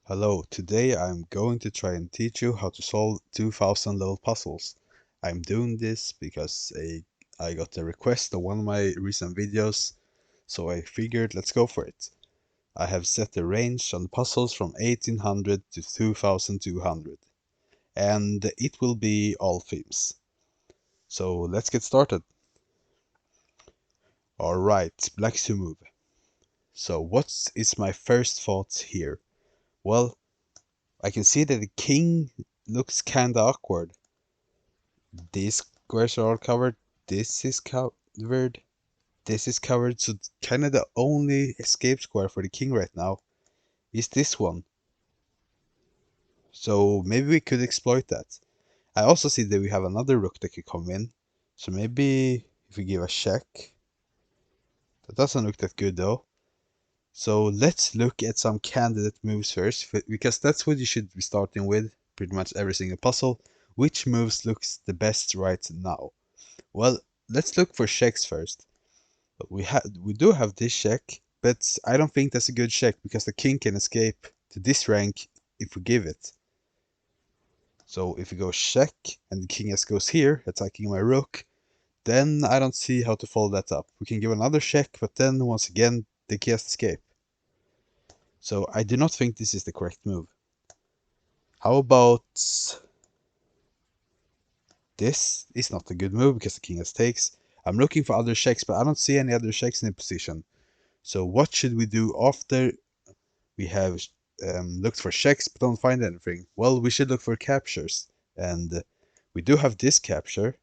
Hello, today I'm going to try and teach you how to solve 2000 level puzzles. I'm doing this because I got a request on one of my recent videos, so I figured let's go for it. I have set the range on the puzzles from 1800 to 2200, and it will be all themes. So let's get started. Alright, black to move. So what is my first thought here? Well, I can see that the king looks kinda awkward. These squares are all covered. This is covered. This is covered. So kind of the only escape square for the king right now is this one. So maybe we could exploit that. I also see that we have another rook that could come in. So maybe if we give a check. That doesn't look that good though. So let's look at some candidate moves first, because that's what you should be starting with pretty much every single puzzle. Which moves looks the best right now? Well, let's look for checks first. We do have this check, but I don't think that's a good check because the king can escape to this rank if we give it. So if we go check and the king just goes here, attacking my rook, then I don't see how to follow that up. We can give another check, but then once again the king has to escape. So I do not think this is the correct move. How about this? Is not a good move because the king has takes. I'm looking for other checks, but I don't see any other checks in the position. So what should we do after we have looked for checks but don't find anything? Well, we should look for captures. And we do have this capture,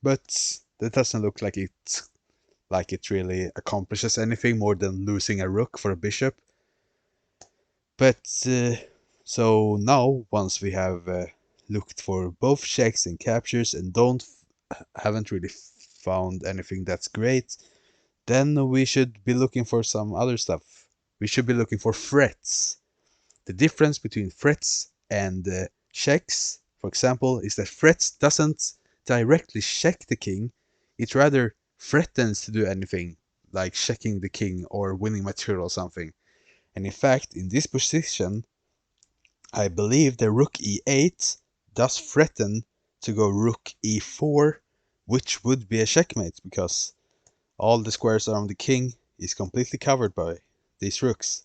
but that doesn't look like it really accomplishes anything more than losing a rook for a bishop. But so now, once we have looked for both checks and captures and haven't really found anything that's great, then we should be looking for some other stuff. We should be looking for threats. The difference between threats and checks, for example, is that threats doesn't directly check the king, it rather threatens to do anything, like checking the king or winning material or something. And in fact, in this position, I believe the rook e8 does threaten to go rook e4, which would be a checkmate because all the squares around the king is completely covered by these rooks.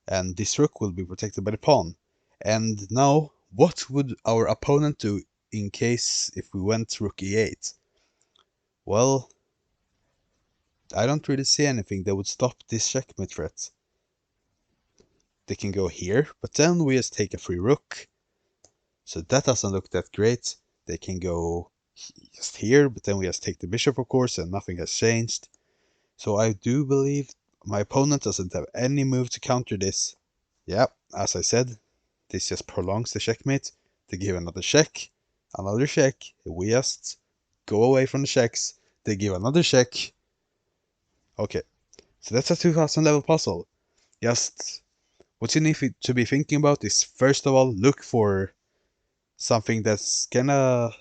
And this rook will be protected by the pawn. And now, what would our opponent do in case if we went rook e8? Well, I don't really see anything that would stop this checkmate threat. They can go here, but then we just take a free rook. So that doesn't look that great. They can go just here, but then we just take the bishop, of course, and nothing has changed. So I do believe my opponent doesn't have any move to counter this. Yeah, as I said, this just prolongs the checkmate. They give another check, we just go away from the checks. They give another check. Okay, so that's a 2000 level puzzle. Just what you need to be thinking about is first of all, look for something that's kinda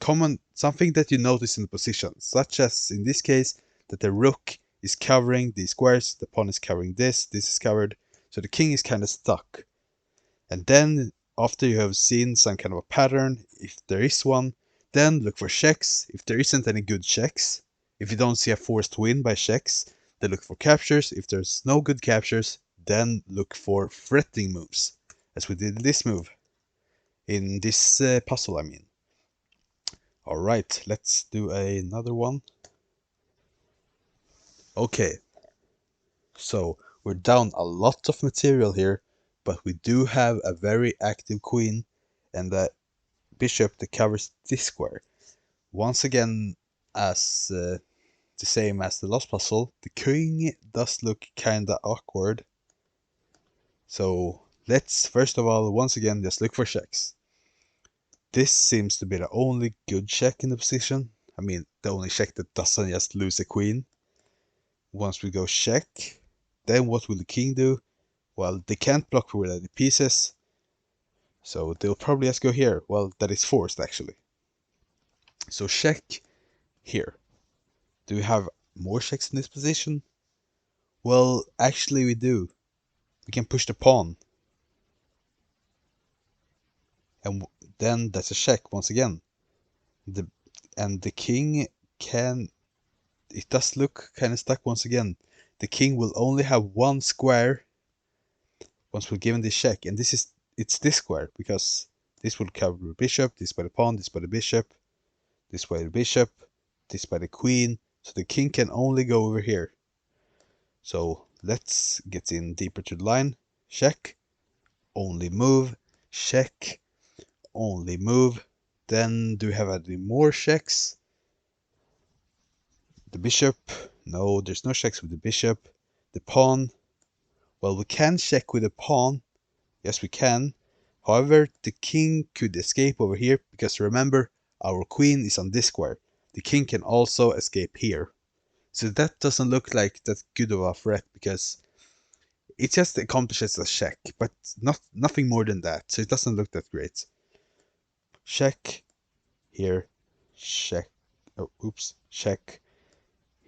common, something that you notice in the position, such as in this case that the rook is covering these squares, the pawn is covering this is covered, so the king is kind of stuck. And then after you have seen some kind of a pattern, if there is one, then look for checks. If there isn't any good checks, if you don't see a forced win by checks, then look for captures. If there's no good captures, then look for threatening moves, as we did in this move, in this puzzle I mean. Alright, let's do another one. Okay, so we're down a lot of material here, but we do have a very active queen and a bishop that covers this square. Once again, as the same as the last puzzle, the king does look kinda awkward. So let's first of all, once again, just look for checks. This seems to be the only good check in the position. I mean, the only check that doesn't just lose a queen. Once we go check, then what will the king do? Well, they can't block with any pieces, so they'll probably just go here. Well, that is forced actually. So check here. Do we have more checks in this position? Well, actually we do. We can push the pawn. And then that's a check once again. And the king can... It does look kind of stuck once again. The king will only have one square once we're given this check. And it's this square, because this will cover the bishop, this by the pawn, this by the bishop, this by the bishop, this by the queen. So the king can only go over here. So let's get in deeper to the line. Check, only move, check, only move. Then do we have any more checks? The bishop, no, there's no checks with the bishop. The pawn, well, we can check with the pawn. Yes, we can. However, the king could escape over here, because remember, our queen is on this square. The king can also escape here. So that doesn't look like that good of a threat, because it just accomplishes a check, but nothing more than that. So it doesn't look that great. Check here, check. Oh, oops, check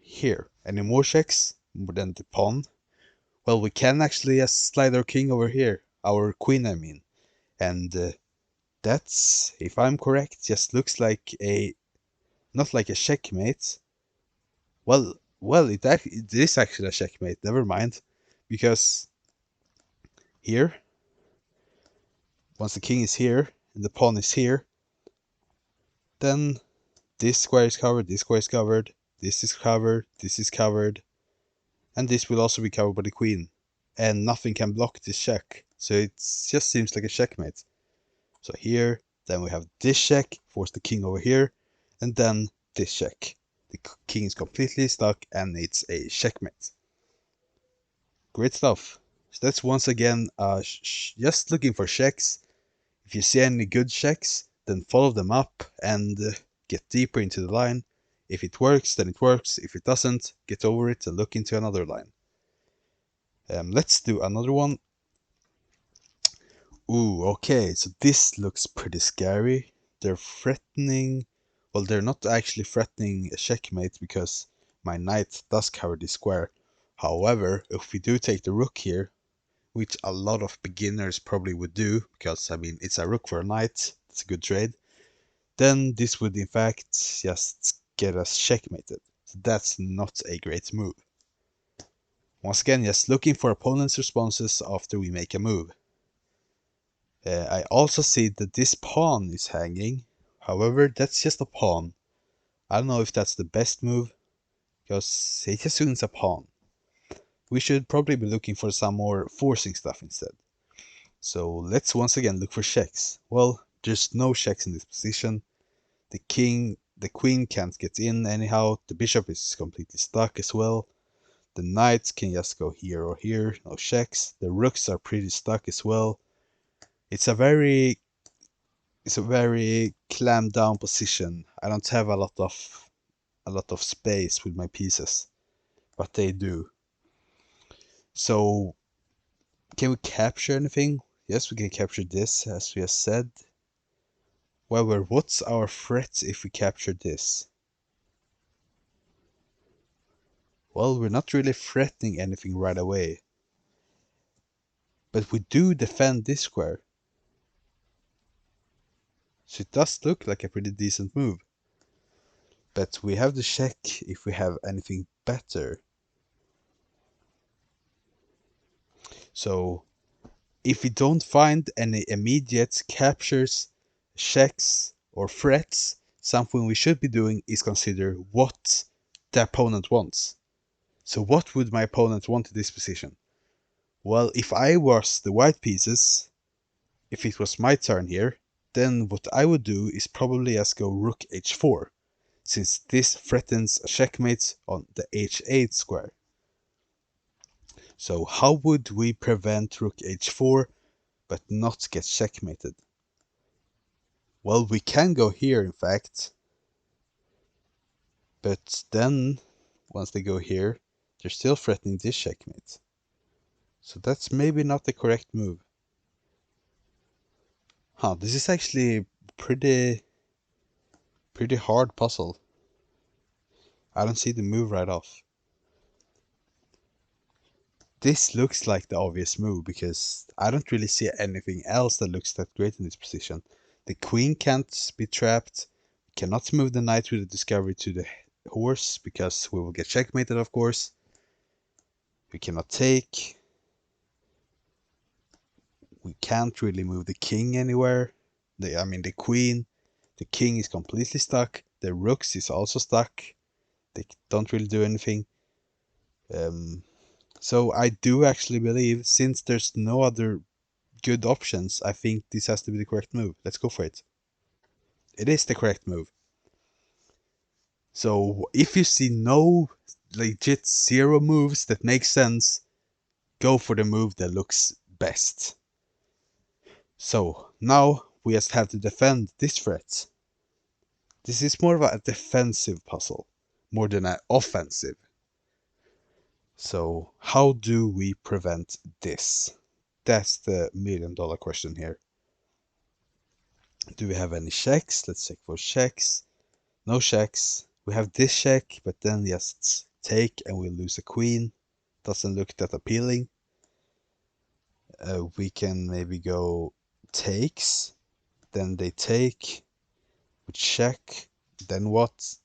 here. Any more checks more than the pawn? Well, we can actually slide our king over here, our queen, I mean, and that's, if I'm correct, just looks like a not like a checkmate. Well, it is actually a checkmate. Never mind, because here, once the king is here and the pawn is here, then this square is covered, this square is covered, this is covered, this is covered, and this will also be covered by the queen, and nothing can block this check. So it just seems like a checkmate. So here, then we have this check, force the king over here, and then this check. The king is completely stuck, and it's a checkmate. Great stuff. So that's once again just looking for checks. If you see any good checks, then follow them up and get deeper into the line. If it works, then it works. If it doesn't, get over it and look into another line. Let's do another one. Ooh, okay, so this looks pretty scary. They're threatening... Well, they're not actually threatening a checkmate, because my knight does cover this square. However, if we do take the rook here, which a lot of beginners probably would do, because, I mean, it's a rook for a knight, it's a good trade, then this would in fact just get us checkmated. So that's not a great move. Once again, just looking for opponent's responses after we make a move. I also see that this pawn is hanging. However, that's just a pawn. I don't know if that's the best move, because it just assumes a pawn. We should probably be looking for some more forcing stuff instead. So let's once again look for checks. Well, there's no checks in this position. The queen can't get in anyhow. The bishop is completely stuck as well. The knights can just go here or here, no checks. The rooks are pretty stuck as well. It's a very clammed down position. I don't have a lot of space with my pieces, but they do. So can we capture anything? Yes, we can capture this, as we have said. However, what's our threat if we capture this? Well, we're not really threatening anything right away. But we do defend this square. So it does look like a pretty decent move. But we have to check if we have anything better. So if we don't find any immediate captures, checks, or threats, something we should be doing is consider what the opponent wants. So what would my opponent want in this position? Well, if I was the white pieces, if it was my turn here, then what I would do is probably just go rook h4, since this threatens a checkmate on the h8 square. So how would we prevent rook h4 but not get checkmated? Well, we can go here in fact, but then once they go here, they're still threatening this checkmate. So that's maybe not the correct move. Huh, this is actually pretty hard puzzle. I don't see the move right off. This looks like the obvious move because I don't really see anything else that looks that great in this position. The queen can't be trapped. We cannot move the knight with the discovery to the horse because we will get checkmated, of course. We cannot take. We can't really move the king anywhere. I mean the queen. The king is completely stuck. The rooks is also stuck. They don't really do anything. So I do actually believe, since there's no other good options, I think this has to be the correct move. Let's go for it. It is the correct move. So if you see no legit zero moves that make sense, go for the move that looks best. So now we just have to defend this threat. This is more of a defensive puzzle, more than an offensive. So how do we prevent this? That's the $1,000,000 question here. Do we have any checks? Let's check for checks. No checks. We have this check, but then just take and we lose a queen. Doesn't look that appealing. We can maybe go takes. Then they take. We check. Then what?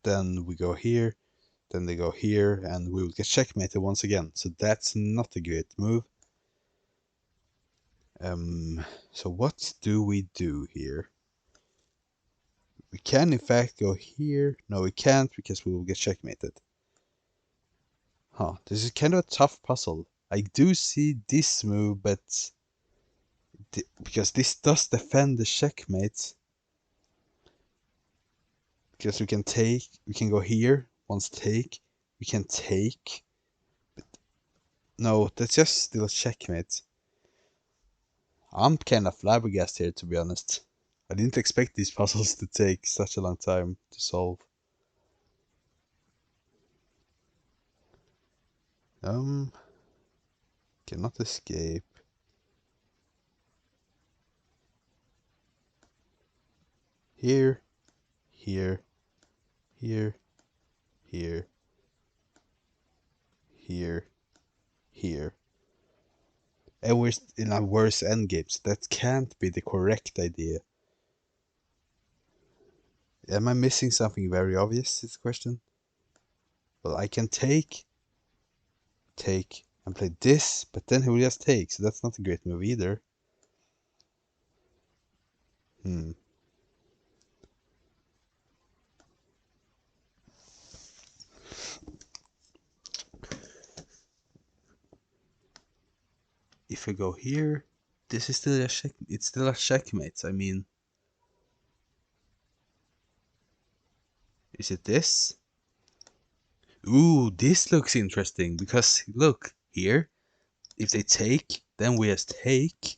Then we go here. Then they go here, and we will get checkmated once again. So that's not a great move. So what do we do here? We can in fact go here. No, we can't because we will get checkmated. Huh, this is kind of a tough puzzle. I do see this move, but because this does defend the checkmate. Because we can take, we can go here, once take, we can take. But no, that's just still a checkmate. I'm kind of flabbergasted here, to be honest. I didn't expect these puzzles to take such a long time to solve. Cannot escape. Here, here, here, here, here, here. And we're in a worse endgame, so that can't be the correct idea. Am I missing something very obvious, is the question? Well, I can take, and play this, but then he will just take, so that's not a great move either. If I go here, this is still a check. It's still a checkmate. I mean, is it this? Ooh, this looks interesting because look here. If they take, then we just take.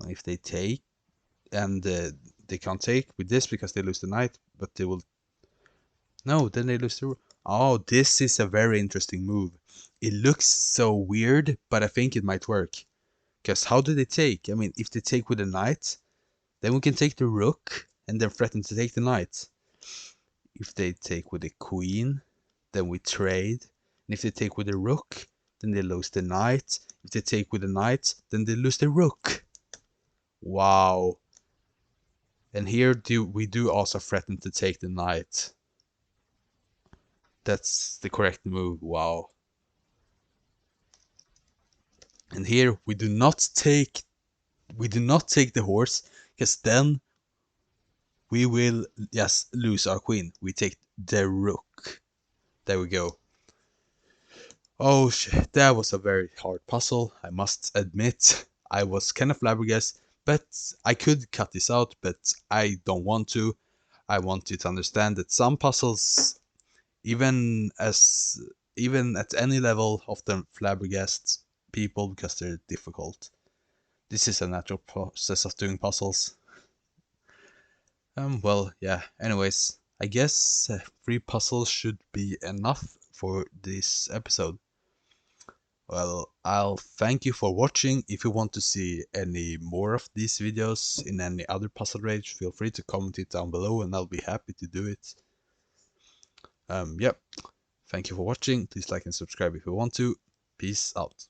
And if they take, and they can't take with this because they lose the knight, but they will. No, then they lose the. Oh, this is a very interesting move. It looks so weird, but I think it might work. Because how do they take? I mean, if they take with a knight, then we can take the rook and then threaten to take the knight. If they take with the queen, then we trade. And if they take with the rook, then they lose the knight. If they take with the knight, then they lose the rook. Wow. And here we do also threaten to take the knight. That's the correct move. Wow. And here we do not take the horse, because then we will just lose our queen. We take the rook. There we go. Oh shit, that was a very hard puzzle, I must admit. I was kind of flabbergasted, but I could cut this out, but I don't want to. I want you to understand that some puzzles, even at any level, often flabbergast people because they're difficult. This is a natural process of doing puzzles. Well, yeah, anyways, I guess 3 puzzles should be enough for this episode. Well, I'll thank you for watching. If you want to see any more of these videos in any other puzzle range, feel free to comment it down below and I'll be happy to do it. Yep. Thank you for watching. Please like and subscribe if you want to. Peace out.